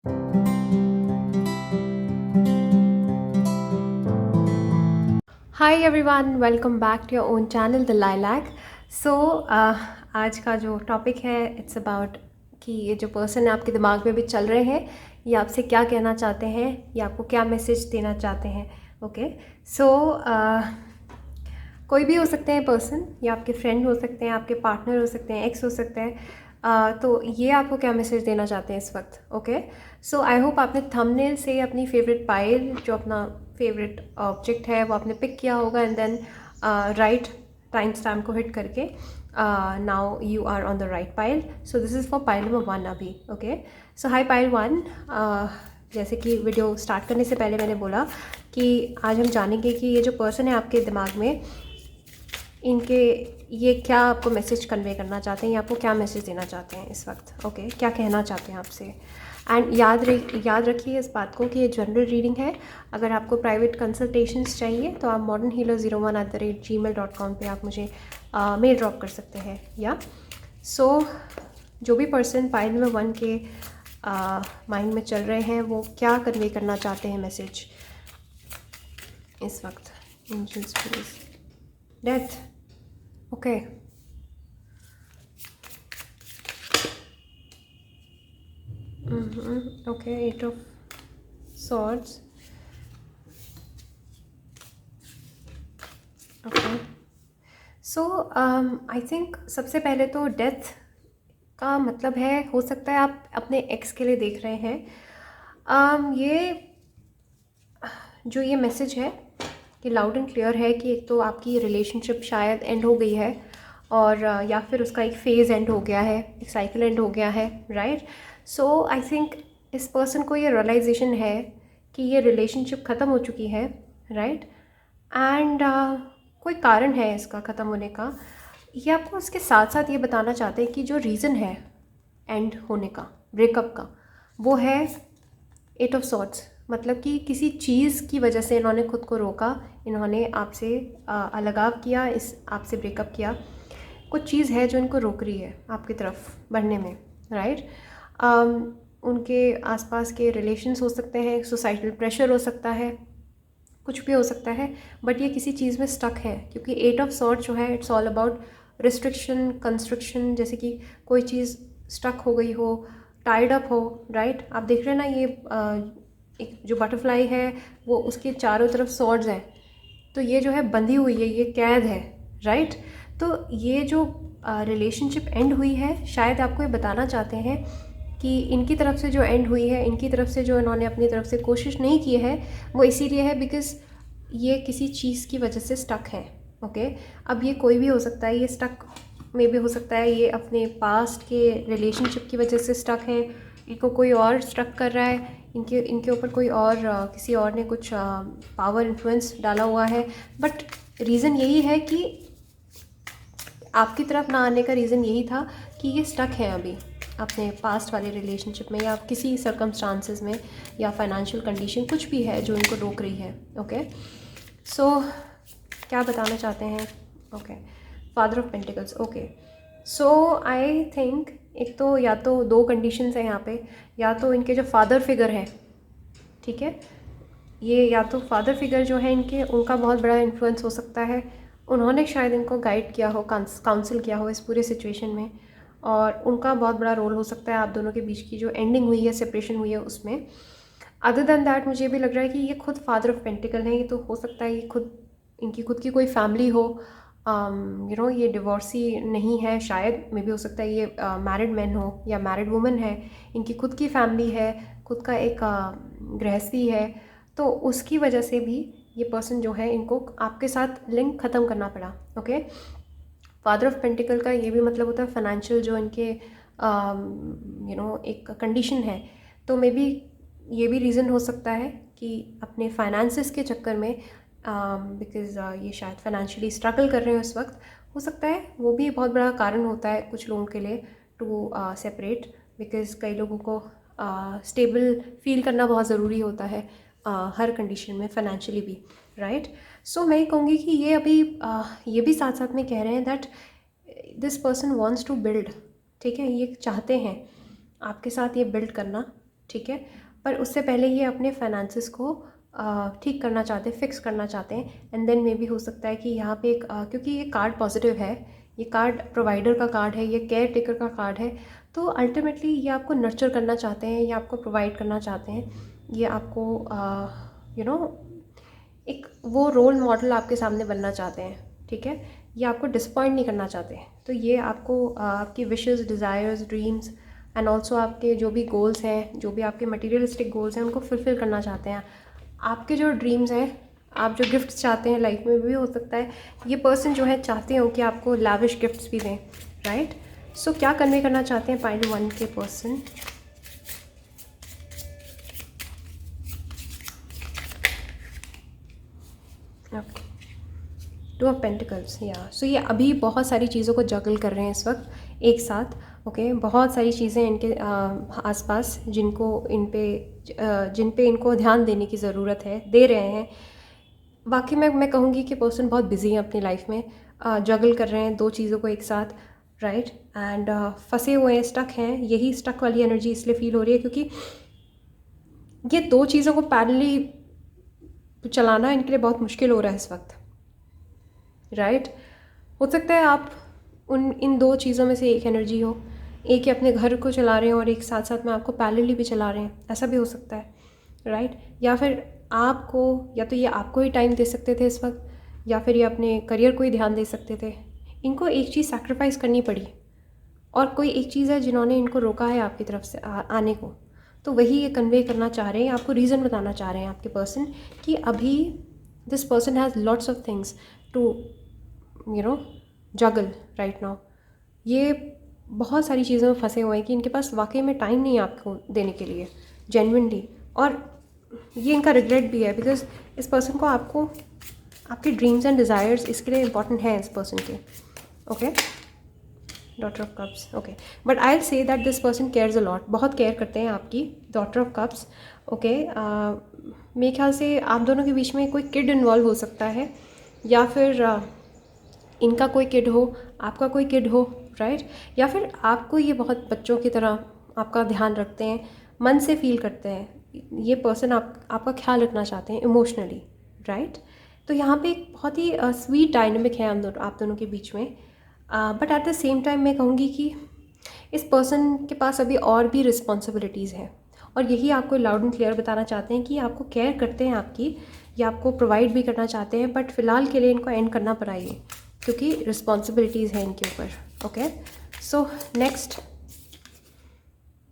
Hi everyone, welcome back to your own channel the Lilac. So आज का जो topic है इट्स अबाउट कि ये जो पर्सन आपके दिमाग में भी चल रहे हैं, ये आपसे क्या कहना चाहते हैं, ये आपको क्या मैसेज देना चाहते हैं। ओके, सो कोई भी हो सकते हैं पर्सन, या आपके फ्रेंड हो सकते हैं, आपके पार्टनर हो सकते हैं, एक्स हो सकते हैं। तो ये आपको क्या मैसेज देना चाहते हैं इस वक्त। ओके, सो आई होप आपने थंबनेल से अपनी फेवरेट पाइल, जो अपना फेवरेट ऑब्जेक्ट है, वो आपने पिक किया होगा and then right time stamp को हिट करके now you are on the right pile. So this is for pile number 1 अभी। Okay, so hi pile 1। जैसे कि वीडियो स्टार्ट करने से पहले मैंने बोला कि आज हम जानेंगे कि ये जो पर्सन है आपके दिमाग में, इनके ये क्या आपको मैसेज कन्वे करना चाहते हैं, या आपको क्या मैसेज देना चाहते हैं इस वक्त। ओके, क्या कहना चाहते हैं आपसे। एंड याद रखिए इस बात को कि ये जनरल रीडिंग है। अगर आपको प्राइवेट कंसल्टेशंस चाहिए तो आप modernhealer01@gmail.com पे आप मुझे मेल ड्रॉप कर सकते हैं। या जो भी पर्सन पाइल नंबर 1 के माइंड में चल रहे हैं, वो क्या कन्वे करना चाहते हैं मैसेज इस वक्त। Angels please. Death. Okay, okay, 8 of swords। Okay, so I think सबसे पहले तो डेथ का मतलब है, हो सकता है आप अपने एक्स के लिए देख रहे हैं। ये जो ये मैसेज है कि लाउड एंड क्लियर है कि एक तो आपकी रिलेशनशिप शायद एंड हो गई है, और या फिर उसका एक फ़ेज़ एंड हो गया है, एक साइकिल एंड हो गया है, राइट। सो आई थिंक इस पर्सन को ये रियलाइजेशन है कि ये रिलेशनशिप ख़त्म हो चुकी है, राइट। एंड कोई कारण है इसका ख़त्म होने का। ये आपको उसके साथ साथ ये बताना चाहते हैं कि जो रीज़न है एंड होने का, ब्रेकअप का, वो है 8 ऑफ सॉर्ट्स। मतलब कि किसी चीज़ की वजह से इन्होंने खुद को रोका, इन्होंने आपसे अलगाव किया, इस आपसे ब्रेकअप किया। कुछ चीज़ है जो इनको रोक रही है आपकी तरफ बढ़ने में, राइट। उनके आसपास के रिलेशंस हो सकते हैं, सोसाइटल प्रेशर हो सकता है, कुछ भी हो सकता है, बट ये किसी चीज़ में स्टक है। क्योंकि 8 ऑफ सॉर्ट जो है it's all about restriction, construction. जैसे कि कोई चीज़ स्टक हो गई हो, टाइड अप हो, राइट। आप देख रहे हैं ना, ये एक जो बटरफ्लाई है वो उसके चारों तरफ सॉर्ड्स हैं, तो ये जो है बंधी हुई है, ये कैद है, राइट। तो ये जो रिलेशनशिप एंड हुई है, शायद आपको ये बताना चाहते हैं कि इनकी तरफ से जो एंड हुई है, इनकी तरफ से जो इन्होंने अपनी तरफ से कोशिश नहीं की है, वो इसीलिए है बिकॉज़ ये किसी चीज़ की वजह से स्टक है। ओके, अब ये कोई भी हो सकता है, ये स्टक में भी हो सकता है ये अपने पास्ट के रिलेशनशिप की वजह से स्टक है, इनको कोई और स्टक कर रहा है, इनके ऊपर कोई और किसी और ने कुछ पावर इन्फ्लुएंस डाला हुआ है। बट रीज़न यही है कि आपकी तरफ ना आने का रीज़न यही था कि ये स्टक है अभी अपने पास्ट वाले रिलेशनशिप में, या किसी सर्कमस्टांसेस में, या फाइनेंशियल कंडीशन कुछ भी है जो इनको रोक रही है। ओके, सो क्या बताना चाहते हैं। Okay, father of pentacles. Okay, so I think एक तो या तो दो कंडीशंस हैं यहाँ पे, या तो इनके जो फादर फिगर है, ठीक है, ये या तो फादर फिगर जो है इनके, उनका बहुत बड़ा इन्फ्लुएंस हो सकता है। उन्होंने शायद इनको गाइड किया हो, काउंसिल किया हो इस पूरे सिचुएशन में, और उनका बहुत बड़ा रोल हो सकता है आप दोनों के बीच की जो एंडिंग हुई है, सेपरेशन हुई है, उसमें। अदर दैन दैट मुझे भी लग रहा है कि ये खुद फादर ऑफ पेंटिकल हैं। ये तो हो सकता है ये खुद, इनकी खुद की कोई फैमिली हो, ये डिवोर्सी नहीं है शायद, मे भी हो सकता है ये मैरिड मैन हो या मैरिड वुमन है, इनकी खुद की फैमिली है, खुद का एक गृहस्थी है। तो उसकी वजह से भी ये पर्सन जो है, इनको आपके साथ लिंक ख़त्म करना पड़ा। ओके, फादर ऑफ पेंटिकल का ये भी मतलब होता है फाइनेंशियल जो इनके एक कंडीशन है। तो मे बी ये भी रीज़न हो सकता है कि अपने फाइनेंसेस के चक्कर में, बिकॉज़ ये शायद फाइनेंशियली स्ट्रगल कर रहे हो इस वक्त, हो सकता है वो भी बहुत बड़ा कारण होता है कुछ लोगों के लिए टू सेपरेट। बिकॉज़ कई लोगों को स्टेबल फील करना बहुत ज़रूरी होता है हर कंडीशन में, फाइनेंशियली भी, राइट। सो मैं कहूँगी कि ये अभी ये भी साथ साथ में कह रहे हैं that this person wants to build, ठीक है, ये चाहते हैं आपके साथ ये बिल्ड करना, ठीक है। पर उससे पहले ये अपने फाइनेंसिस को ठीक करना चाहते हैं, फिक्स करना चाहते हैं। एंड देन मे बी हो सकता है कि यहाँ पे एक क्योंकि ये कार्ड पॉजिटिव है, ये कार्ड प्रोवाइडर का कार्ड है, ये केयर टेकर का कार्ड है, तो अल्टीमेटली ये आपको नर्चर करना चाहते हैं, ये आपको प्रोवाइड करना चाहते हैं, ये आपको यू नो एक वो रोल मॉडल आपके सामने बनना चाहते हैं, ठीक है। ये आपको डिसपॉइंट नहीं करना चाहते। तो ये आपको आपकी wishes, desires, dreams and also आपके जो भी गोल्स हैं, जो भी आपके मटीरियलिस्टिक गोल्स हैं, उनको फुलफ़िल करना चाहते हैं। आपके जो ड्रीम्स हैं, आप जो गिफ्ट्स चाहते हैं लाइफ में, भी हो सकता है ये पर्सन जो है चाहते हो कि आपको लाविश गिफ्ट्स भी दें, राइट। सो क्या कन्वे करना चाहते हैं पाइल 1 के पर्सन? ओके, 2 ऑफ पेंटिकल्स, या सो ये अभी बहुत सारी चीज़ों को जगल कर रहे हैं इस वक्त एक साथ। ओके, बहुत सारी चीज़ें इनके आसपास जिन पे इनको ध्यान देने की ज़रूरत है, दे रहे हैं। वाकई में मैं कहूँगी कि पर्सन बहुत बिजी हैं अपनी लाइफ में, जगल कर रहे हैं 2 चीज़ों को एक साथ, राइट। एंड फंसे हुए हैं, स्टक हैं। यही स्टक वाली एनर्जी इसलिए फील हो रही है क्योंकि ये 2 चीज़ों को पैरेलली चलाना इनके लिए बहुत मुश्किल हो रहा है इस वक्त, राइट। हो सकता है आप इन 2 चीज़ों में से एक एनर्जी हो, एक ही अपने घर को चला रहे हैं और एक साथ साथ में आपको पैरेलली भी चला रहे हैं, ऐसा भी हो सकता है, राइट। या फिर आपको, या तो ये आपको ही टाइम दे सकते थे इस वक्त, या फिर ये अपने करियर को ही ध्यान दे सकते थे। इनको एक चीज़ सैक्रिफाइस करनी पड़ी, और कोई एक चीज़ है जिन्होंने इनको रोका है आपकी तरफ से आने को। तो वही ये कन्वे करना चाह रहे हैं, आपको रीज़न बताना चाह रहे हैं आपके पर्सन कि अभी this person has lots of things to juggle right now. ये बहुत सारी चीज़ों में फंसे हुए हैं कि इनके पास वाकई में टाइम नहीं है आपको देने के लिए, जेन्युइनली। और ये इनका रिग्रेट भी है बिकॉज इस पर्सन को आपको आपके ड्रीम्स एंड डिज़ायर्स इसके लिए इंपॉर्टेंट हैं इस पर्सन के। Okay, daughter of cups, okay. But I will say that this person cares a lot, बहुत केयर करते हैं आपकी डॉटर ऑफ कप्स। ओके, मेरे ख्याल से आप दोनों के बीच में कोई किड इन्वॉल्व हो सकता है, या फिर इनका कोई किड हो, आपका कोई किड हो, राइट। या फिर आपको ये बहुत बच्चों की तरह आपका ध्यान रखते हैं, मन से फील करते हैं। ये पर्सन आपका ख्याल रखना चाहते हैं इमोशनली, राइट। तो यहाँ पे एक बहुत ही स्वीट डायनेमिक है आप दोनों के बीच में। But at the same time मैं कहूँगी कि इस पर्सन के पास अभी और भी रिस्पॉन्सिबिलिटीज़ हैं, और यही आपको लाउड एंड क्लियर बताना चाहते हैं कि आपको केयर करते हैं आपकी, या आपको प्रोवाइड भी करना चाहते हैं, बट फ़िलहाल के लिए इनको एंड करना पड़ा ये, क्योंकि रिस्पॉन्सिबिलिटीज़ हैं इनके ऊपर। ओके, सो नेक्स्ट,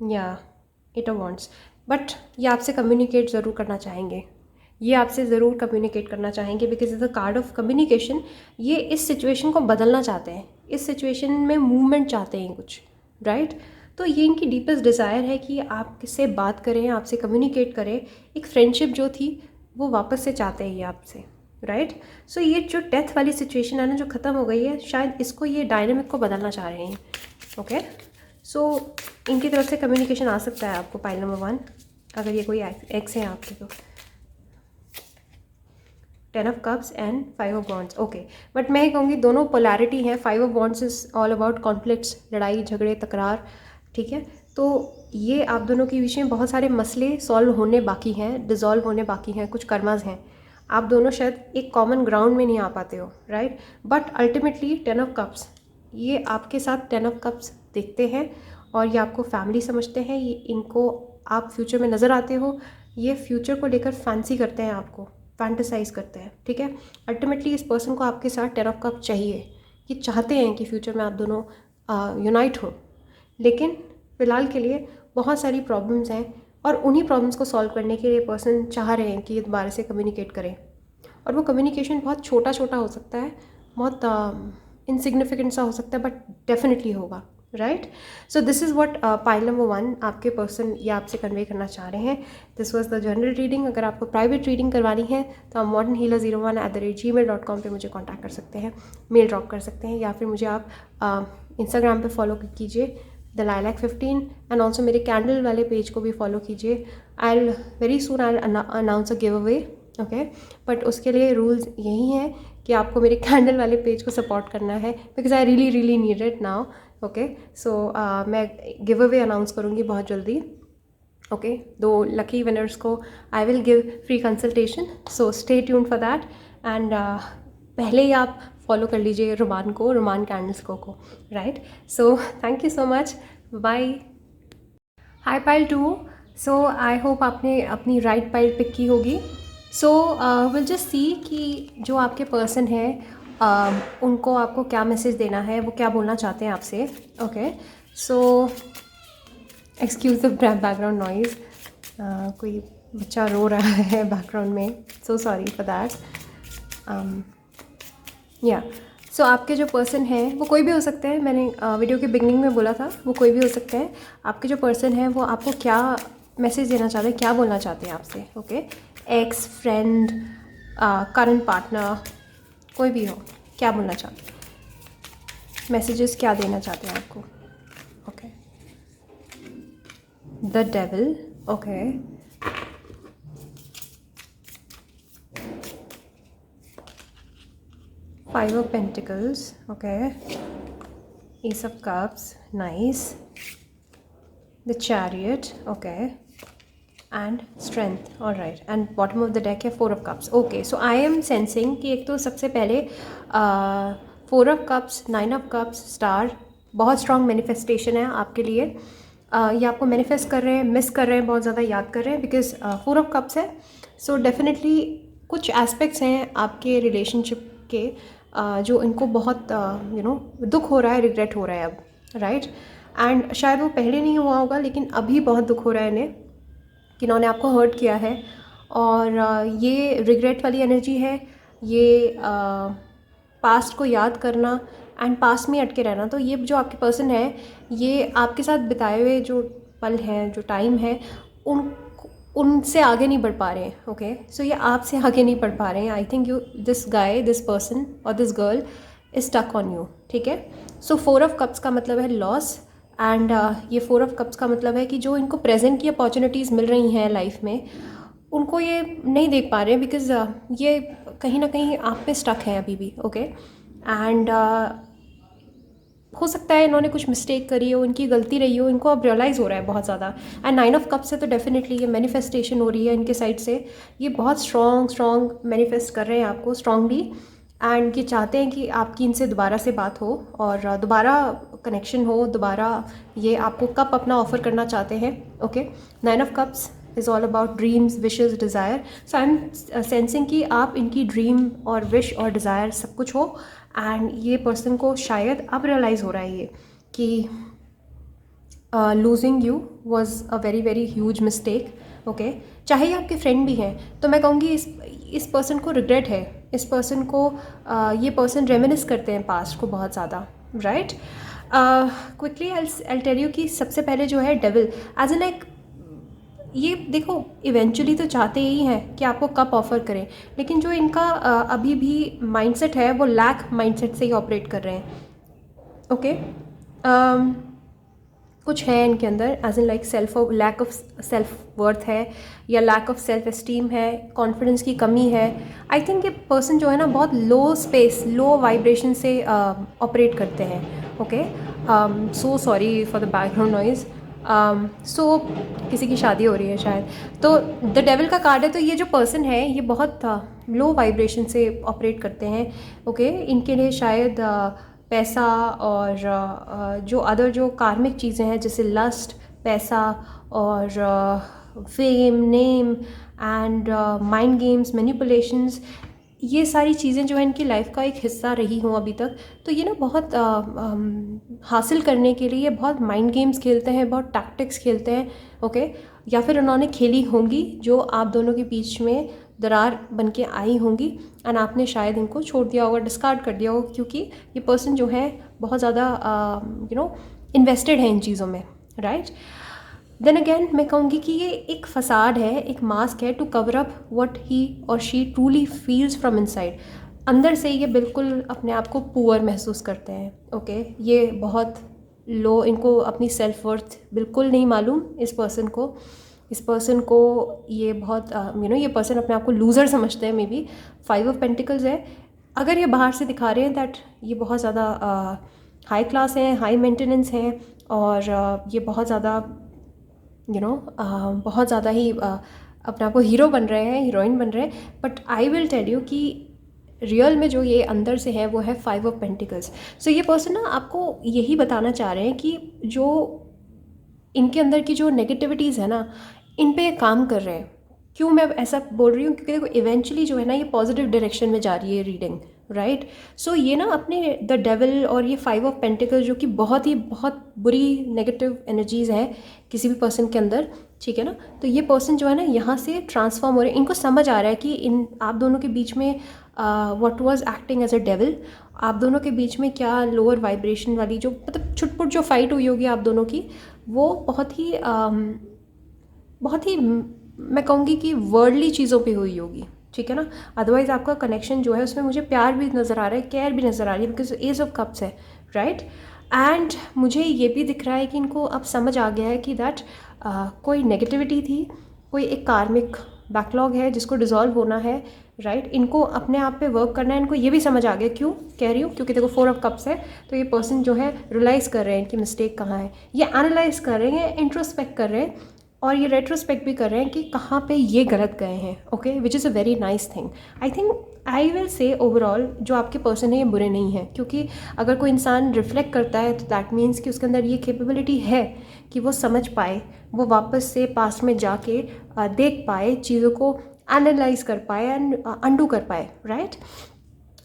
या 8 ऑफ वांड्स। बट ये आपसे कम्युनिकेट ज़रूर करना चाहेंगे, ये आपसे ज़रूर कम्युनिकेट करना चाहेंगे because is the card of communication. ये इस सिचुएशन को बदलना चाहते हैं, इस सिचुएशन में मूवमेंट चाहते हैं कुछ, राइट। तो ये इनकी डीपेस्ट डिज़ायर है कि आपसे बात करें, आपसे कम्युनिकेट करें। एक फ्रेंडशिप जो थी वो वापस से चाहते हैं ये आपसे, राइट। सो ये जो डेथ वाली सिचुएशन है ना, जो ख़त्म हो गई है, शायद इसको ये डायनेमिक को बदलना चाह रहे हैं। ओके, सो इनकी तरफ से कम्युनिकेशन आ सकता है आपको पाइल नंबर 1, अगर ये कोई एक्स है आपके तो। 10 of cups and 5 of wands, okay. But मैं कहूँगी दोनों पोलैरिटी है। 5 of wands is all about conflicts, लड़ाई झगड़े तकरार, ठीक है। तो ये आप दोनों के बीच में बहुत सारे मसले सॉल्व होने बाकी हैं, डिज़ोल्व होने बाकी हैं, कुछ कर्मास हैं। आप दोनों शायद एक कॉमन ग्राउंड में नहीं आ पाते हो, right. But ultimately 10 of cups, ये आपके साथ 10 ऑफ कप्स देखते हैं, और ये आपको फैमिली समझते हैं। ये इनको आप फ्यूचर में नज़र आते हो, ये फ्यूचर को लेकर फैंसी करते हैं, आपको फैंटेसाइज करते हैं, ठीक है। अल्टीमेटली इस पर्सन को आपके साथ 10 ऑफ कप चाहिए, ये चाहते हैं कि फ्यूचर में आप दोनों यूनाइट हो। लेकिन फ़िलहाल के लिए बहुत सारी प्रॉब्लम्स हैं, और उन्हीं प्रॉब्लम्स को सॉल्व करने के लिए पर्सन चाह रहे हैं कि ये दोबारा से कम्युनिकेट करें। और वो कम्युनिकेशन बहुत छोटा छोटा हो सकता है, बहुत इनसिग्निफिकेंट सा हो सकता है, बट डेफिनेटली होगा, right. So this is what pile number 1 आपके पर्सन ये आपसे कन्वे करना चाह रहे हैं। This was the general reading. अगर आपको प्राइवेट रीडिंग करवानी है तो आप modernhealer01@gmail.com पे मुझे कॉन्टैक्ट कर सकते हैं, मेल ड्रॉप कर सकते हैं, या फिर मुझे आप इंस्टाग्राम पे फॉलो कीजिए द lilac15, एंड ऑल्सो मेरे कैंडल वाले पेज को भी फॉलो कीजिए। I very soon I announce a give away, okay. But उसके लिए रूल्स यही हैं कि आपको मेरे कैंडल वाले पेज को सपोर्ट करना है, because I really need it now. Okay, so मैं गिव अवे अनाउंस करूँगी बहुत जल्दी, ओके, 2 लकी विनर्स को I will give free consultation, so stay tuned for that. And पहले ही आप फॉलो कर लीजिए रोमान कैंडल्स को, right? So thank you so much, bye. Hi pile 2, so I hope आपने अपनी राइट पाइल पिक की होगी। सो विल जस्ट सी कि जो आपके पर्सन है उनको आपको क्या मैसेज देना है, वो क्या बोलना चाहते हैं आपसे। Okay, so excuse the background noise, कोई बच्चा रो रहा है बैकग्राउंड में, सो सॉरी फॉर दैट। या सो आपके जो पर्सन है वो कोई भी हो सकते हैं, मैंने वीडियो के बिगनिंग में बोला था वो कोई भी हो सकते हैं। आपके जो पर्सन है वो आपको क्या मैसेज देना चाहते हैं, क्या बोलना चाहते हैं आपसे। Okay, x, friend, current partner, कोई भी हो, क्या बोलना चाहते हैं, मैसेजेस क्या देना चाहते हैं आपको। Okay, the devil, okay, Five of Pentacles, okay, Ace of Cups, nice, the Chariot, okay, and Strength, all right, and bottom of the deck है Four of Cups, okay, so I am sensing कि एक तो सबसे पहले Four of Cups, Nine of Cups, Star, बहुत strong manifestation है आपके लिए। ये आपको manifest कर रहे हैं, मिस कर रहे हैं, बहुत ज़्यादा याद कर रहे हैं, बिकॉज Four of Cups है। सो डेफिनेटली कुछ एस्पेक्ट्स हैं आपके रिलेशनशिप के जो इनको बहुत दुख हो रहा है, रिग्रेट हो रहा है अब, राइट? एंड शायद वो पहले नहीं हुआ होगा, लेकिन अभी बहुत दुख हो रहा है इन्हें कि इन्होंने आपको हर्ट किया है। और ये रिग्रेट वाली एनर्जी है, ये पास्ट को याद करना एंड पास्ट में अटके रहना। तो ये जो आपके पर्सन है, ये आपके साथ बिताए हुए जो पल हैं, जो टाइम है, उनसे आगे नहीं बढ़ पा रहे हैं। ओके, सो ये आपसे आगे नहीं बढ़ पा रहे हैं। I think you, this guy, this person और this girl is stuck on you, ठीक है? सो Four of Cups का मतलब है लॉस, एंड ये Four of Cups का मतलब है कि जो इनको प्रेजेंट की अपॉर्चुनिटीज़ मिल रही हैं लाइफ में, उनको ये नहीं देख पा रहे हैं, बिकॉज ये कहीं ना कहीं आप पे स्टक है अभी भी। ओके, एंड हो सकता है इन्होंने कुछ मिस्टेक करी हो, इनकी गलती रही हो, इनको अब रियलाइज़ हो रहा है बहुत ज़्यादा। एंड Nine of Cups से तो डेफिनेटली ये मैनिफेस्टेशन हो रही है इनके साइड से। ये बहुत स्ट्रॉन्ग मैनिफेस्ट कर रहे हैं आपको स्ट्रॉन्गली, एंड ये चाहते हैं कि आपकी इनसे दोबारा से बात हो और दोबारा कनेक्शन हो, दोबारा ये आपको कप अपना ऑफ़र करना चाहते हैं। Okay, Nine of Cups is all about dreams, wishes, desire. So I M sensing कि आप इनकी ड्रीम और विश और डिज़ायर सब कुछ हो, एंड ये पर्सन को शायद अब रियलाइज़ हो रहा है ये कि losing you was a very very huge mistake. Okay, चाहे ये आपके फ्रेंड भी हैं, तो मैं कहूँगी इस पर्सन को रिग्रेट है, इस पर्सन को ये पर्सन रेमिनिस करते हैं पास्ट को बहुत ज़्यादा, right? Quickly I tell you कि सबसे पहले जो है डेविल एज एन एक, ये देखो इवेंचुअली तो चाहते ही हैं कि आपको कप ऑफ़र करें, लेकिन जो इनका अभी भी माइंडसेट है वो लैक माइंडसेट से ही ऑपरेट कर रहे हैं। ओके, कुछ है इनके अंदर as in like lack of self worth है, या लैक ऑफ सेल्फ एस्टीम है, कॉन्फिडेंस की कमी है। आई थिंक ये पर्सन जो है ना बहुत लो स्पेस, लो वाइब्रेशन से ऑपरेट करते हैं। Okay, so sorry for the background noise. So किसी की शादी हो रही है शायद। तो द डेविल का कार्ड है, तो ये जो पर्सन है ये बहुत लो वाइब्रेशन से ऑपरेट करते हैं। ओके, इनके लिए शायद पैसा और जो अदर जो कार्मिक चीज़ें हैं जैसे लस्ट, पैसा और fame, name and mind games, manipulations, ये सारी चीज़ें जो है इनकी लाइफ का एक हिस्सा रही हूँ अभी तक। तो ये ना बहुत हासिल करने के लिए बहुत माइंड गेम्स खेलते हैं, बहुत टैक्टिक्स खेलते हैं। ओके, या फिर उन्होंने खेली होंगी जो आप दोनों के बीच में दरार बन के आई होंगी, एंड आपने शायद इनको छोड़ दिया होगा, डिस्कार्ड कर दिया होगा, क्योंकि ये पर्सन जो है बहुत ज़्यादा इन्वेस्टेड है इन चीज़ों में, राइट? देन अगेन मैं कहूँगी कि ये एक फसाड है, एक मास्क है to cover up what he और she truly feels from inside. अंदर से ये बिल्कुल अपने आप को पुअर महसूस करते हैं। ओके, ये बहुत लो, इनको अपनी सेल्फ वर्थ बिल्कुल नहीं मालूम इस पर्सन को। इस पर्सन को ये बहुत ये पर्सन अपने आप को लूज़र समझते हैं may be. Five of Pentacles है, अगर ये बाहर से दिखा रहे हैं दैट ये बहुत ज़्यादा हाई क्लास हैं, हाई मेंटेनेंस हैं, और ये बहुत ज़्यादा बहुत ज़्यादा ही अपने आप को हीरो बन रहे हैं, हीरोइन बन रहे हैं। But I will tell you कि रियल में जो ये अंदर से है वो है 5 ऑफ पेंटिकल्स। सो ये पर्सन ना आपको यही बताना चाह रहे हैं कि जो इनके अंदर की जो नेगेटिविटीज़ है ना, इन पे काम कर रहे हैं। क्यों मैं ऐसा बोल रही हूँ? क्योंकि देखो इवेंचुअली जो है ना, ये पॉजिटिव डायरेक्शन में जा रही है रीडिंग, राइट। सो ये ना अपने द डेविल और ये 5 ऑफ पेंटिकल जो कि बहुत बुरी नेगेटिव एनर्जीज़ हैं किसी भी पर्सन के अंदर, ठीक है ना। तो ये पर्सन जो है ना यहाँ से ट्रांसफॉर्म हो रहे हैं। इनको समझ आ रहा है कि इन आप दोनों के बीच में what was acting as a devil, आप दोनों के बीच में क्या लोअर वाइब्रेशन वाली जो मतलब छुटपुट जो फाइट हुई होगी आप दोनों की, वो बहुत ही मैं कहूँगी कि वर्ल्डली चीज़ों पे हुई होगी, ठीक है ना। अदरवाइज़ आपका कनेक्शन जो है उसमें मुझे प्यार भी नज़र आ रहा है, केयर भी नज़र आ रही है, बिकॉज एज ऑफ कप्स है, राइट। एंड मुझे ये भी दिख रहा है कि इनको अब समझ आ गया है कि दैट कोई नेगेटिविटी थी, कोई एक कार्मिक बैकलॉग है जिसको डिज़ोल्व होना है, राइट। इनको अपने आप पे वर्क करना है। इनको ये भी समझ आ गया, क्यों कह रही हूँ, क्योंकि देखो 4 ऑफ कप्स है। तो ये पर्सन जो है रियलाइज़ कर रहे हैं कि मिस्टेक कहाँ है, ये एनालाइज कर रहे हैं, इंट्रोस्पेक्ट कर रहे हैं, और ये रेट्रोस्पेक्ट भी कर रहे हैं कि कहाँ पे ये गलत गए हैं, okay, which is a very nice thing. I will say overall जो आपके पर्सन है ये बुरे नहीं हैं, क्योंकि अगर कोई इंसान रिफ्लेक्ट करता है तो दैट मीन्स कि उसके अंदर ये कैपेबिलिटी है कि वो समझ पाए, वो वापस से पास में जाके देख पाए, चीज़ों को एनालाइज कर पाए एंड अंडू कर पाए, राइट।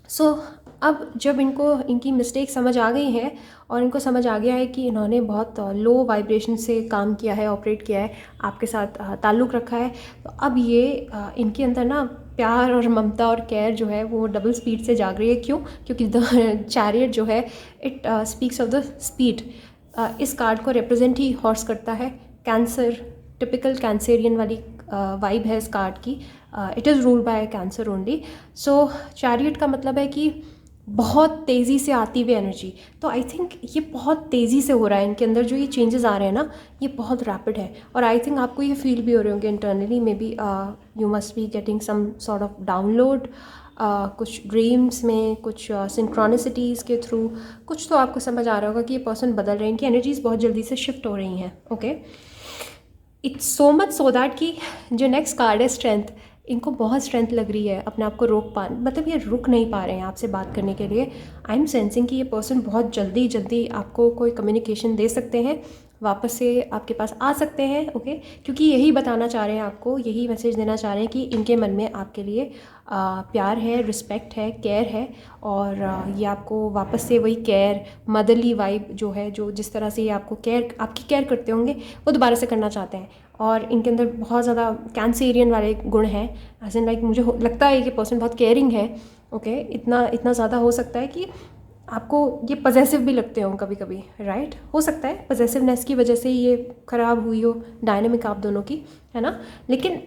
सो अब जब इनको इनकी मिस्टेक समझ आ गई है और इनको समझ आ गया है कि इन्होंने बहुत लो वाइब्रेशन से काम किया है, ऑपरेट किया है, आपके साथ ताल्लुक़ रखा है, तो अब ये इनके अंदर ना प्यार और ममता और केयर जो है वो डबल स्पीड से जाग रही है। क्यों? क्योंकि द चैरियट जो है it speaks of the speed. इस कार्ड को रिप्रेजेंट ही हॉर्स करता है। कैंसर, टिपिकल कैंसेरियन वाली वाइब है इस कार्ड की। It is ruled by cancer only. So chariot का मतलब है कि बहुत तेज़ी से आती हुई एनर्जी। तो आई थिंक ये बहुत तेज़ी से हो रहा है इनके अंदर, जो ये चेंजेस आ रहे हैं ना, ये बहुत रैपिड है। और आई थिंक आपको ये फील भी हो रहे होंगे internally, maybe you must be getting some sort of download, कुछ ड्रीम्स में, कुछ सिंक्रोनिसिटीज़ के थ्रू, कुछ तो आपको समझ आ रहा होगा कि ये पर्सन बदल रहे हैं, इनकी एनर्जीज बहुत जल्दी से शिफ्ट हो रही हैं, okay. It's so much so that कि जो नेक्स्ट कार्ड है स्ट्रेंथ, इनको बहुत स्ट्रेंथ लग रही है अपने आप को रोक पा, मतलब ये रुक नहीं पा रहे हैं आपसे बात करने के लिए। आई एम सेंसिंग कि ये पर्सन बहुत जल्दी आपको कोई कम्युनिकेशन दे सकते हैं, वापस से आपके पास आ सकते हैं, ओके। क्योंकि यही बताना चाह रहे हैं आपको, यही मैसेज देना चाह रहे हैं कि इनके मन में आपके लिए प्यार है, रिस्पेक्ट है, केयर है, और ये आपको वापस से वही केयर, मदरली वाइब जो है, जो जिस तरह से ये आपको केयर, आपकी केयर करते होंगे, वो दोबारा से करना चाहते हैं। और इनके अंदर बहुत ज़्यादा कैंसेरियन वाले गुण हैं, एज इन लाइक मुझे लगता है कि पर्सन बहुत केयरिंग है, ओके। इतना ज़्यादा हो सकता है कि आपको ये पजेसिव भी लगते हो कभी कभी, राइट। हो सकता है पजेसिवनेस की वजह से ये ख़राब हुई हो डायनेमिक आप दोनों की, है ना। लेकिन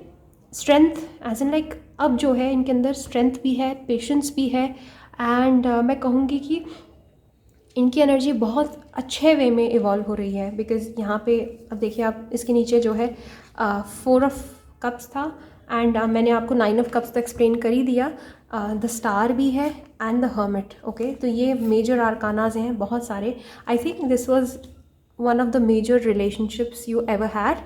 स्ट्रेंथ एज इन लाइक अब जो है इनके अंदर स्ट्रेंथ भी है, पेशेंस भी है, एंड मैं कहूँगी कि इनकी एनर्जी बहुत अच्छे वे में इवॉल्व हो रही है। बिकॉज यहाँ पे अब देखिए, आप इसके नीचे जो है 4 ऑफ कप्स था, एंड मैंने आपको 9 ऑफ कप्स तो एक्सप्लेन कर ही दिया। द स्टार भी है एंड द हर्मिट, ओके। तो ये मेजर आर्कानाज हैं बहुत सारे। I think this was one of the major relationships you ever had.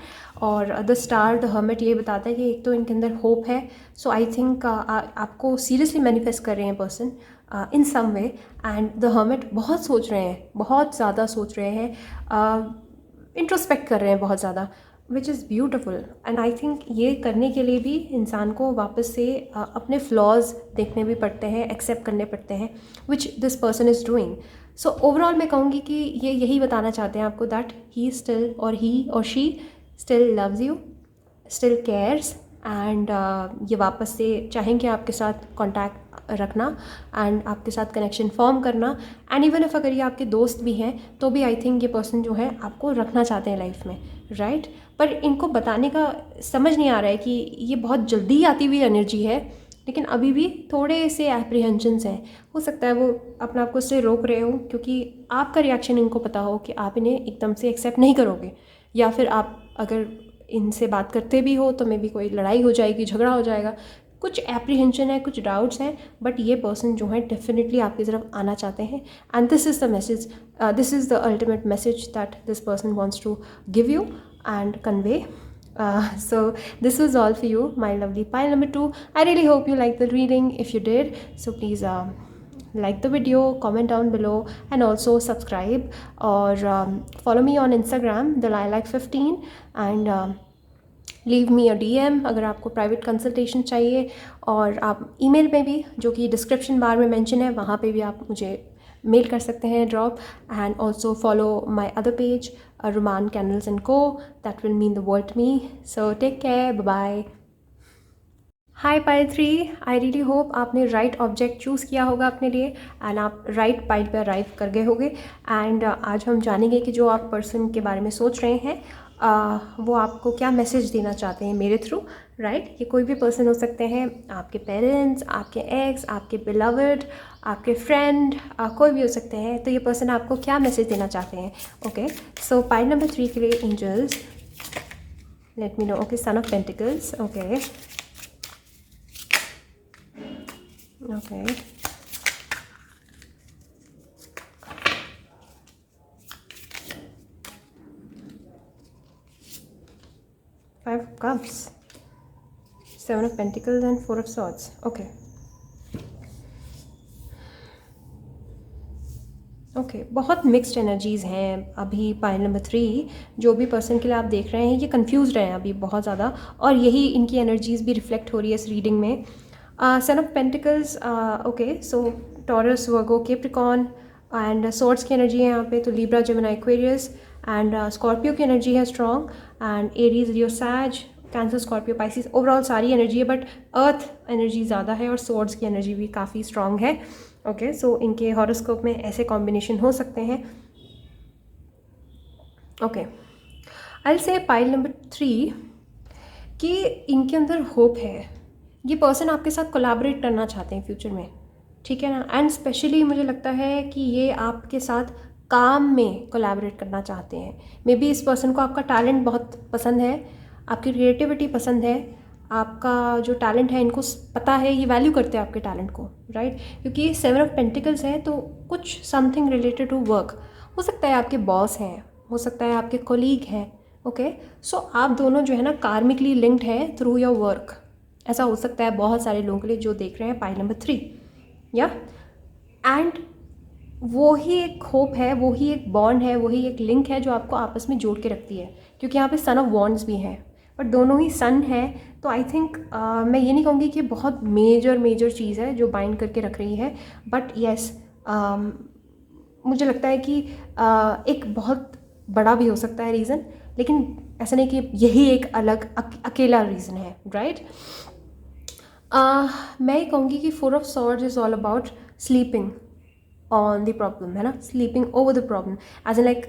और द स्टार, द हर्मिट ये बताता है कि एक तो इनके अंदर होप है। सो आई थिंक आपको सीरियसली मैनिफेस्ट कर रहे हैं person in some way. And the hermit बहुत सोच रहे हैं, बहुत ज़्यादा सोच रहे हैं, इंट्रोस्पेक्ट कर रहे हैं बहुत ज़्यादा, which is beautiful. And I think ये करने के लिए भी इंसान को वापस से अपने फ्लॉज देखने भी पड़ते हैं, एक्सेप्ट करने पड़ते हैं, which this person is doing. So overall मैं कहूँगी कि ये यही बताना चाहते हैं आपको, दैट ही स्टिल, और ही और she still loves you, still cares, and ये वापस से चाहेंगे आपके साथ कॉन्टैक्ट रखना एंड आपके साथ कनेक्शन फॉर्म करना। एंड इवन इफ अगर ये आपके दोस्त भी हैं तो भी आई थिंक ये पर्सन जो है आपको रखना चाहते हैं लाइफ में, राइट। पर इनको बताने का समझ नहीं आ रहा है कि ये बहुत जल्दी आती हुई एनर्जी है, लेकिन अभी भी थोड़े से एप्रीहेंशंस हैं। हो सकता है वो अपने आप को उससे रोक रहे हो, क्योंकि आपका रिएक्शन इनको पता हो कि आप इन्हें एकदम से एक्सेप्ट नहीं करोगे, या फिर आप अगर इनसे बात करते भी हो तो मे बी कोई लड़ाई हो जाएगी, झगड़ा हो जाएगा, कुछ एप्रीहेंशन है, कुछ डाउट्स हैं। बट ये पर्सन जो है डेफिनेटली आपकी तरफ आना चाहते हैं, and this is the message, this is the ultimate message that this person wants to give you. and convey. So this was all for you, my lovely pile number 2. I really hope you liked the reading. If you did, so please like the video, comment down below, and also subscribe, or follow me on Instagram, the lilac15, and leave me a DM अगर आपको private consultation चाहिए, और आप email में भी, जो कि description बार में मेंशन है, वहाँ पे भी आप मुझे मेल कर सकते हैं, drop. And also follow my other page, Roman candles and co. That will mean the world to me. So take care, bye bye. Hi pile 3, I really hope आपने राइट ऑब्जेक्ट चूज़ किया होगा अपने लिए, and आप right pile पर arrive कर गए होंगे. एंड आज हम जानेंगे कि जो आप पर्सन के बारे में सोच रहे हैं, वो आपको क्या मैसेज देना चाहते हैं मेरे थ्रू, राइट. ये कोई भी पर्सन हो सकते हैं, आपके पेरेंट्स, आपके एक्स, आपके बिलवर्ड, आपके फ्रेंड, कोई भी हो सकते हैं. तो ये पर्सन आपको क्या मैसेज देना चाहते हैं. ओके, सो पाइल नंबर 3 के लिए angels, let me know. Okay, son of pentacles. Okay, okay, 5 of Cups, 7 of Pentacles and 4 of Swords. Okay. Okay, बहुत मिक्स्ड एनर्जीज़ हैं अभी पाइल नंबर 3. जो भी पर्सन के लिए आप देख रहे हैं, ये कंफ्यूज रहे हैं अभी बहुत ज़्यादा, और यही इनकी एनर्जीज़ भी रिफ्लेक्ट हो रही है इस रीडिंग में. Sun of pentacles, okay, so Taurus, Virgo, Capricorn, and swords की एनर्जी है यहाँ पे, तो Libra, Gemini, Aquarius, and Scorpio की एनर्जी है strong, and Aries, Leo, Sag, Cancer, Scorpio, Pisces. Overall सारी एनर्जी है, बट अर्थ एनर्जी ज़्यादा है, और सॉर्ड्स की एनर्जी भी काफ़ी स्ट्रॉन्ग है. ओके, सो इनके हॉरोस्कोप में ऐसे कॉम्बिनेशन हो सकते हैं. Okay, I will say pile number 3 कि इनके अंदर होप है. ये पर्सन आपके साथ कोलैबोरेट करना चाहते हैं फ्यूचर में, ठीक है ना. एंड स्पेशली मुझे लगता है कि ये आपके साथ काम में कोलैबोरेट करना चाहते हैं. मे बी इस पर्सन को आपका टैलेंट बहुत पसंद है, आपकी क्रिएटिविटी पसंद है, आपका जो टैलेंट है इनको पता है, ये वैल्यू करते हैं आपके टैलेंट को, राइट. क्योंकि 7 ऑफ पेंटिकल्स है, तो कुछ समथिंग रिलेटेड टू वर्क हो सकता है. आपके बॉस हैं, हो सकता है आपके कोलीग हैं. ओके, सो आप दोनों जो है ना कार्मिकली लिंक्ड है थ्रू योर वर्क. ऐसा हो सकता है बहुत सारे लोगों के लिए जो देख रहे हैं पाइल नंबर 3, या. एंड वो ही एक होप है, वो ही एक बॉन्ड है, वही एक लिंक है जो आपको आपस में जोड़ के रखती है. क्योंकि यहाँ पे सन ऑफ वॉन्ड्स भी हैं, बट दोनों ही सन है. तो आई थिंक मैं ये नहीं कहूँगी कि बहुत मेजर चीज़ है जो बाइंड करके रख रही है, बट येस, मुझे लगता है कि एक बहुत बड़ा भी हो सकता है रीज़न, लेकिन ऐसा नहीं कि यही एक अलग अकेला रीज़न है, राइट. मैं ये कहूँगी कि 4 of swords is all about sleeping on the problem, है ना. Sleeping over the problem, as N like,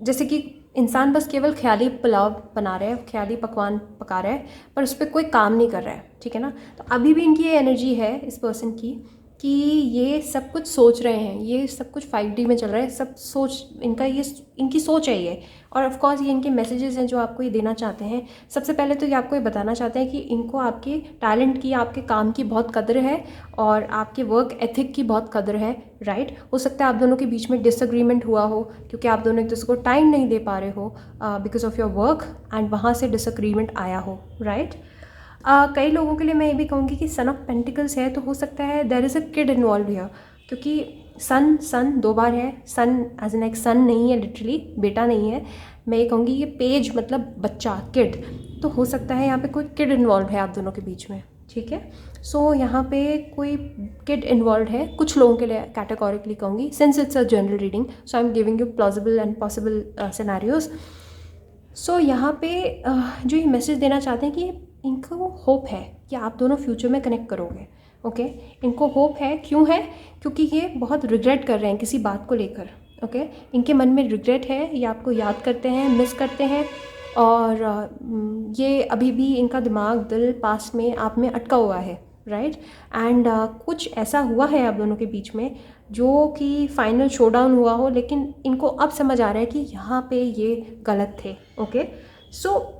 जैसे कि इंसान बस केवल ख्याली पुलाव बना रहा है, ख्याली पकवान पका रहा है, पर उस पर कोई काम नहीं कर रहा है, ठीक है ना. तो अभी भी इनकी ये एनर्जी है इस पर्सन की कि ये सब कुछ सोच रहे हैं, ये सब कुछ 5D में चल रहा है, सब सोच इनका, ये इनकी सोच है ये. और ऑफ कोर्स ये इनके मैसेजेस हैं जो आपको ये देना चाहते हैं. सबसे पहले तो ये आपको ये बताना चाहते हैं कि इनको आपके टैलेंट की, आपके काम की बहुत कदर है, और आपके वर्क एथिक की बहुत कदर है, राइट. हो सकता है आप दोनों के बीच में डिसएग्रीमेंट हुआ हो, क्योंकि आप दोनों एक दूसरे को टाइम नहीं दे पा रहे हो because of your work, and वहाँ से डिसएग्रीमेंट आया हो, राइट. कई लोगों के लिए मैं ये भी कहूँगी कि सन ऑफ पेंटिकल्स है, तो हो सकता है there is a kid involve here. क्योंकि सन 2 बार है. सन एज एन एक सन नहीं है, लिटरली बेटा नहीं है. मैं ये कहूँगी ये पेज मतलब बच्चा, किड. तो हो सकता है यहाँ पे कोई किड इन्वॉल्व है आप दोनों के बीच में, ठीक है. सो यहाँ पे कोई किड इन्वॉल्व है कुछ लोगों के लिए, कैटेगोरिकली कहूँगी, since it's a general reading, so I am giving you plausible and possible scenarios. So यहाँ पे जो ये मैसेज देना चाहते हैं कि इनको होप है कि आप दोनों फ्यूचर में कनेक्ट करोगे. ओके, इनको होप है. क्यों है? क्योंकि ये बहुत रिग्रेट कर रहे हैं किसी बात को लेकर. ओके, इनके मन में रिग्रेट है, ये आपको याद करते हैं, मिस करते हैं, और ये अभी भी इनका दिमाग, दिल पास में आप में अटका हुआ है, राइट. एंड कुछ ऐसा हुआ है आप दोनों के बीच में जो कि फाइनल शोडाउन हुआ हो, लेकिन इनको अब समझ आ रहा है कि यहाँ पे ये गलत थे. Okay, so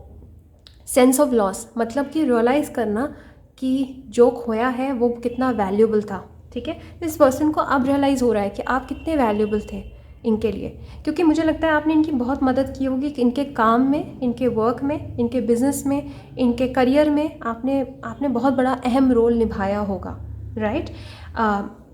sense of loss मतलब कि रियलाइज़ करना कि जो खोया है वो कितना वैल्यूबल था, ठीक है. इस पर्सन को अब रियलाइज़ हो रहा है कि आप कितने वैल्यूबल थे, इनके लिए, क्योंकि मुझे लगता है आपने इनकी बहुत मदद की होगी कि इनके काम में, इनके वर्क में, इनके बिजनेस में, इनके करियर में आपने बहुत बड़ा अहम रोल निभाया होगा, राइट।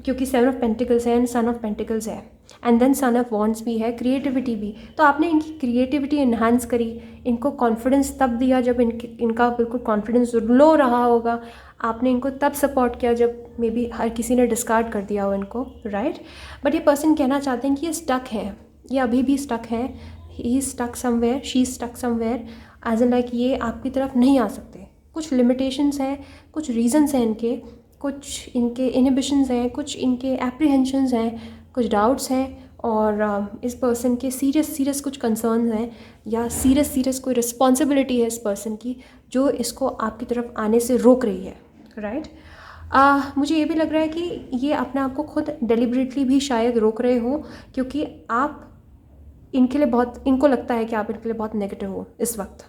क्योंकि 7 ऑफ पेंटिकल्स है एंड सन ऑफ पेंटिकल्स है and then son of wands भी है, क्रिएटिविटी भी। तो आपने इनकी क्रिएटिविटी इन्हांस करी, इनको कॉन्फिडेंस तब दिया जब इनका बिल्कुल कॉन्फिडेंस लो रहा होगा। आपने इनको तब सपोर्ट किया जब मे बी हर किसी ने डिस्कार्ड कर दिया हो इनको, राइट। बट ये पर्सन कहना चाहते हैं कि ये स्टक है, ये अभी भी स्टक है, he stuck somewhere, she stuck somewhere, as N like ये आपकी तरफ नहीं आ सकते। कुछ लिमिटेशंस हैं, कुछ रीजंस हैं इनके, कुछ इनके इनहिबिशंस हैं, कुछ इनके एप्रीहेंशंस हैं, कुछ डाउट्स हैं, और इस पर्सन के सीरियस कुछ कंसर्न्स हैं, या सीरियस कोई रिस्पॉन्सिबिलिटी है इस पर्सन की जो इसको आपकी तरफ आने से रोक रही है, राइट। मुझे ये भी लग रहा है कि ये अपने आप को खुद डेलिबरेटली भी शायद रोक रहे हो, क्योंकि आप इनके लिए बहुत, इनको लगता है कि आप इनके लिए बहुत नेगेटिव हो इस वक्त,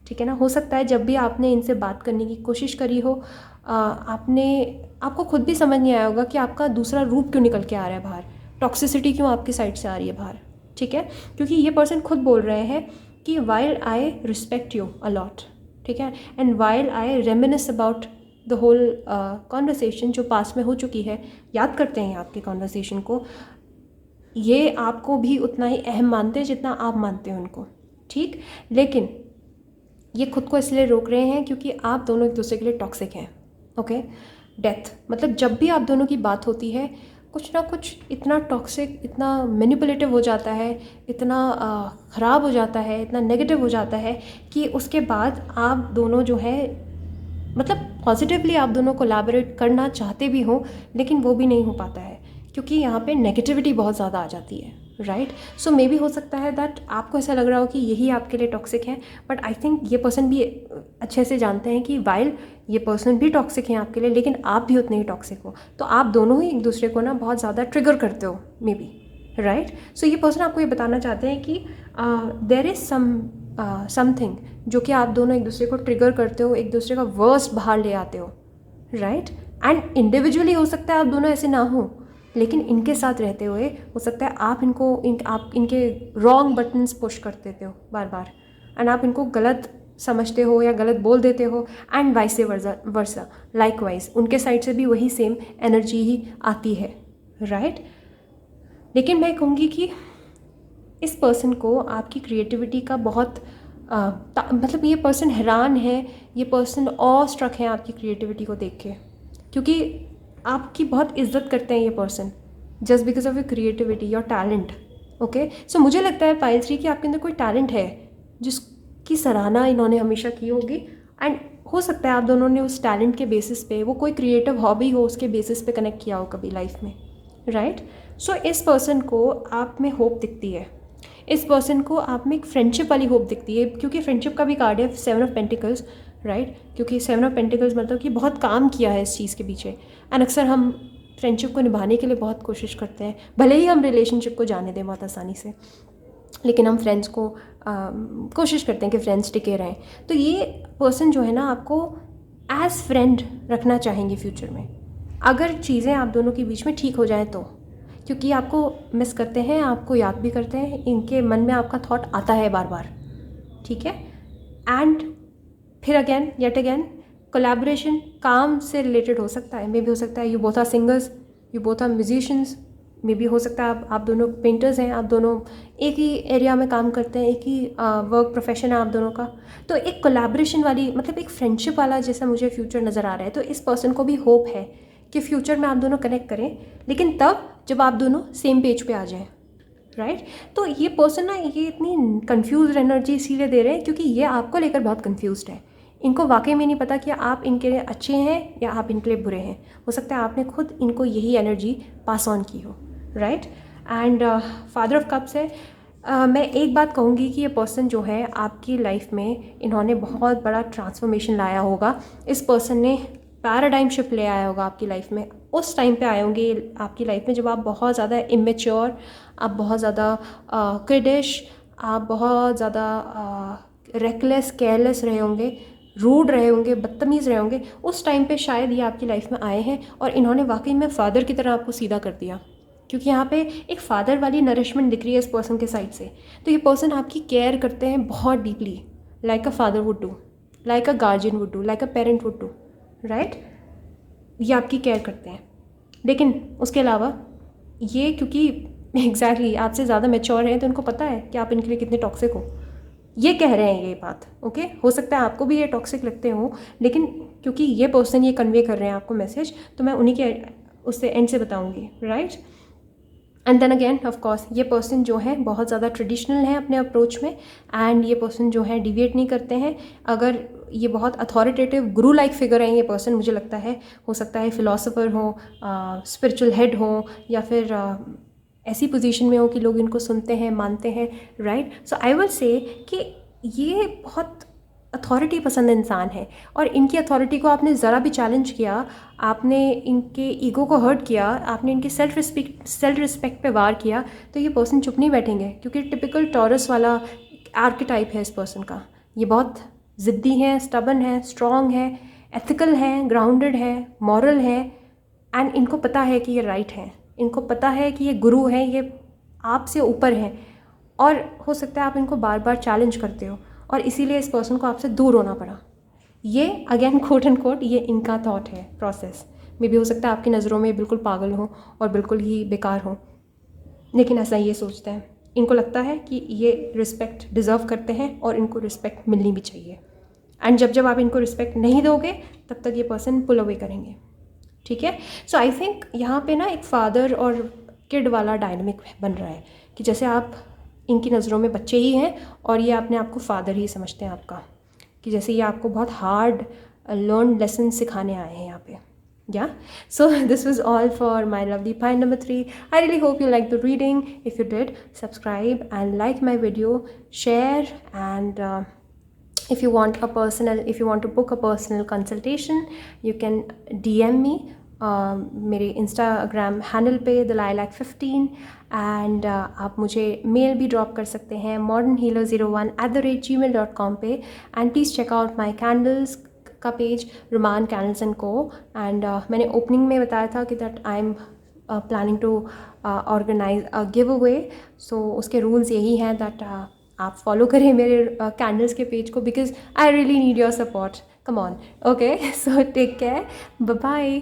ठीक है ना। हो सकता है जब भी आपने इनसे बात करने की कोशिश करी हो, आपको खुद भी समझ नहीं आया होगा कि आपका दूसरा रूप क्यों निकल के आ रहा है बाहर, टॉक्सिसिटी क्यों आपकी साइड से आ रही है बाहर, ठीक है। क्योंकि ये पर्सन खुद बोल रहे हैं कि while I respect you a lot, ठीक है, and while I reminisce about the whole conversation जो पास में हो चुकी है, याद करते हैं आपकी कॉन्वर्सेशन को, ये आपको भी उतना ही अहम मानते हैं जितना आप मानते हैं उनको, ठीक। लेकिन ये खुद को इसलिए रोक रहे हैं क्योंकि आप दोनों एक दूसरे के लिए टॉक्सिक हैं, ओके। डेथ मतलब जब भी आप दोनों की बात होती है, कुछ ना कुछ इतना टॉक्सिक, इतना मैनिपुलेटिव हो जाता है, इतना ख़राब हो जाता है, इतना नेगेटिव हो जाता है कि उसके बाद आप दोनों जो है, मतलब पॉजिटिवली आप दोनों कोलैबोरेट करना चाहते भी हो, लेकिन वो भी नहीं हो पाता है क्योंकि यहाँ पे नेगेटिविटी बहुत ज़्यादा आ जाती है, राइट। सो मे भी हो सकता है दैट आपको ऐसा लग रहा हो कि यही आपके लिए टॉक्सिक है, बट आई थिंक ये पर्सन भी अच्छे से जानते हैं कि वाइल ये पर्सन भी टॉक्सिक है आपके लिए, लेकिन आप भी उतने ही टॉक्सिक हो, तो आप दोनों ही एक दूसरे को ना बहुत ज़्यादा ट्रिगर करते हो मे बी, राइट। सो ये पर्सन आपको ये बताना चाहते हैं कि देयर इज़ समथिंग जो कि आप दोनों एक दूसरे को ट्रिगर करते हो, एक दूसरे का वर्स्ट बाहर ले आते हो, राइट। एंड इंडिविजुअली हो सकता है आप दोनों ऐसे ना हो, लेकिन इनके साथ रहते हुए हो सकता है आप आप इनके रॉन्ग बटन्स पुश कर देते हो बार बार, एंड आप इनको गलत समझते हो या गलत बोल देते हो, एंड वाइस वर्सा लाइकवाइज उनके साइड से भी वही सेम एनर्जी ही आती है, राइट। लेकिन मैं कहूँगी कि इस पर्सन को आपकी क्रिएटिविटी का बहुत मतलब ये पर्सन हैरान है, ये पर्सन ऑ स्ट्रक है आपकी क्रिएटिविटी को देख के, क्योंकि आपकी बहुत इज्जत करते हैं ये person just because of your creativity, your talent, okay. So मुझे लगता है पायल 3 कि आपके अंदर कोई टैलेंट है जिसकी सराहना इन्होंने हमेशा की होगी, एंड हो सकता है आप दोनों ने उस टैलेंट के बेसिस पे, वो कोई क्रिएटिव हॉबी हो उसके बेसिस पे कनेक्ट किया हो कभी लाइफ में, राइट। सो इस पर्सन को आप में होप दिखती है, इस पर्सन को आप में एक फ्रेंडशिप वाली होप दिखती है, क्योंकि फ्रेंडशिप का भी कार्ड है 7 ऑफ पेंटिकल्स, राइट। क्योंकि 7 ऑफ पेंटिकल्स मतलब कि बहुत काम किया है इस चीज़ के पीछे, एंड अक्सर हम फ्रेंडशिप को निभाने के लिए बहुत कोशिश करते हैं, भले ही हम रिलेशनशिप को जाने दें बहुत आसानी से, लेकिन हम फ्रेंड्स को कोशिश करते हैं कि फ्रेंड्स टिके रहें। तो ये पर्सन जो है ना आपको एज फ्रेंड रखना चाहेंगे फ्यूचर में, अगर चीज़ें आप दोनों के बीच में ठीक हो जाएं तो, क्योंकि आपको मिस करते हैं, आपको याद भी करते हैं, इनके मन में आपका थॉट आता है बार बार, ठीक है। एंड फिर अगेन येट अगेन कोलैबोरेशन काम से रिलेटेड हो सकता है, मे भी हो सकता है you both are singers, you both are musicians, मे भी हो सकता है आप दोनों पेंटर्स हैं, आप दोनों एक ही एरिया में काम करते हैं, एक ही वर्क प्रोफेशन है आप दोनों का, तो एक कोलैबोरेशन वाली मतलब एक फ्रेंडशिप वाला जैसा मुझे फ्यूचर नज़र आ रहा है। तो इस पर्सन को भी होप है कि फ्यूचर में आप दोनों कनेक्ट करें, लेकिन तब जब आप दोनों सेम पेज पे आ जाएं, राइट। तो ये पर्सन ना ये इतनी कंफ्यूज एनर्जी इसीलिए दे रहे हैं क्योंकि ये आपको लेकर बहुत कंफ्यूज्ड है, इनको वाकई में नहीं पता कि आप इनके लिए अच्छे हैं या आप इनके लिए बुरे हैं। हो सकता है आपने खुद इनको यही एनर्जी पास ऑन की हो, right. And father of cups है। मैं एक बात कहूँगी कि ये पर्सन जो है आपकी लाइफ में इन्होंने बहुत बड़ा ट्रांसफॉर्मेशन लाया होगा, इस पर्सन ने पैराडाइम शिफ्ट ले आया होगा आपकी लाइफ में। उस टाइम पे आए होंगे आपकी लाइफ में जब आप बहुत ज़्यादा इमेच्योर, आप बहुत ज़्यादा क्रिडिश, आप बहुत ज़्यादा रेकलेस केयरलेस रहे होंगे, रूड रहे होंगे, बदतमीज़ रहे होंगे। उस टाइम पे शायद ये आपकी लाइफ में आए हैं और इन्होंने वाकई में फादर की तरह आपको सीधा कर दिया क्योंकि यहाँ पे एक फादर वाली नरिशमेंट दिख रही है इस पर्सन के साइड से। तो ये पर्सन आपकी केयर करते हैं बहुत deeply, like a father would do, like a guardian would do, like a parent would do, right. ये आपकी केयर करते हैं। लेकिन उसके अलावा ये क्योंकि एग्जैक्टली आपसे ज़्यादा मैच्योर हैं, तो उनको पता है कि आप इनके लिए कितने टॉक्सिक हो। ये कह रहे हैं ये बात, ओके। हो सकता है आपको भी ये टॉक्सिक लगते हो, लेकिन क्योंकि ये पर्सन ये कन्वे कर रहे हैं आपको मैसेज, तो मैं उन्हीं के उससे एंड से बताऊंगी, right. And then again of course ये पर्सन जो है बहुत ज़्यादा ट्रेडिशनल है अपने अप्रोच में, एंड ये पर्सन जो है डिविएट नहीं करते हैं। अगर ये बहुत अथॉरिटेटिव गुरु लाइक फिगर है ये पर्सन, मुझे लगता है, हो सकता है फिलोसोफर हो, स्पिरिचुअल हेड हो, या फिर ऐसी पोजीशन में हो कि लोग इनको सुनते हैं, मानते हैं, right. So I will say कि ये बहुत अथॉरिटी पसंद इंसान है, और इनकी अथॉरिटी को आपने ज़रा भी चैलेंज किया, आपने इनके ईगो को हर्ट किया, आपने इनकी सेल्फ रिस्पेक्ट पे वार किया, तो ये पर्सन चुप नहीं बैठेंगे। क्योंकि टिपिकल टॉरस वाला आर्किटाइप है इस पर्सन का। ये बहुत ज़िद्दी है, स्टबन है, स्ट्रॉन्ग है, एथिकल है, ग्राउंडेड है, मॉरल है, एंड इनको पता है कि ये राइट है। इनको पता है कि ये गुरु है, ये आपसे ऊपर हैं, और हो सकता है आप इनको बार बार चैलेंज करते हो, और इसीलिए इस पर्सन को आपसे दूर होना पड़ा। ये अगेन कोट एंड कोट ये इनका थॉट है, प्रोसेस मे भी हो सकता है आपकी नज़रों में बिल्कुल पागल हो और बिल्कुल ही बेकार हो, लेकिन ऐसा ये सोचते हैं। इनको लगता है कि ये रिस्पेक्ट डिज़र्व करते हैं और इनको रिस्पेक्ट मिलनी भी चाहिए। एंड जब जब आप इनको रिस्पेक्ट नहीं दोगे, तब तक ये पर्सन पुल अवे करेंगे, ठीक है। सो आई थिंक यहाँ पे ना एक फादर और किड वाला डायनामिक बन रहा है, कि जैसे आप इनकी नज़रों में बच्चे ही हैं और ये अपने आप को फादर ही समझते हैं आपका, कि जैसे ये आपको बहुत हार्ड लर्न लेसन सिखाने आए हैं यहाँ पे। Yeah, so this was all for my lovely pine number 3. I really hope you liked the reading. If you did, subscribe and like my video, share, and if you want to book a personal consultation, you can DM me मेरे Instagram handle पे thelilac15, and आप मुझे mail भी drop कर सकते हैं modernhealer01@gmail.com पे। And please check out my candles का page, Roman candles and co. And मैंने ओपनिंग में बताया था कि that I am planning to organize a giveaway. So उसके रूल्स यही हैं दैट आप फॉलो करें मेरे कैंडल्स के पेज को, because I really need your support. Come on, okay. So take care, bye bye.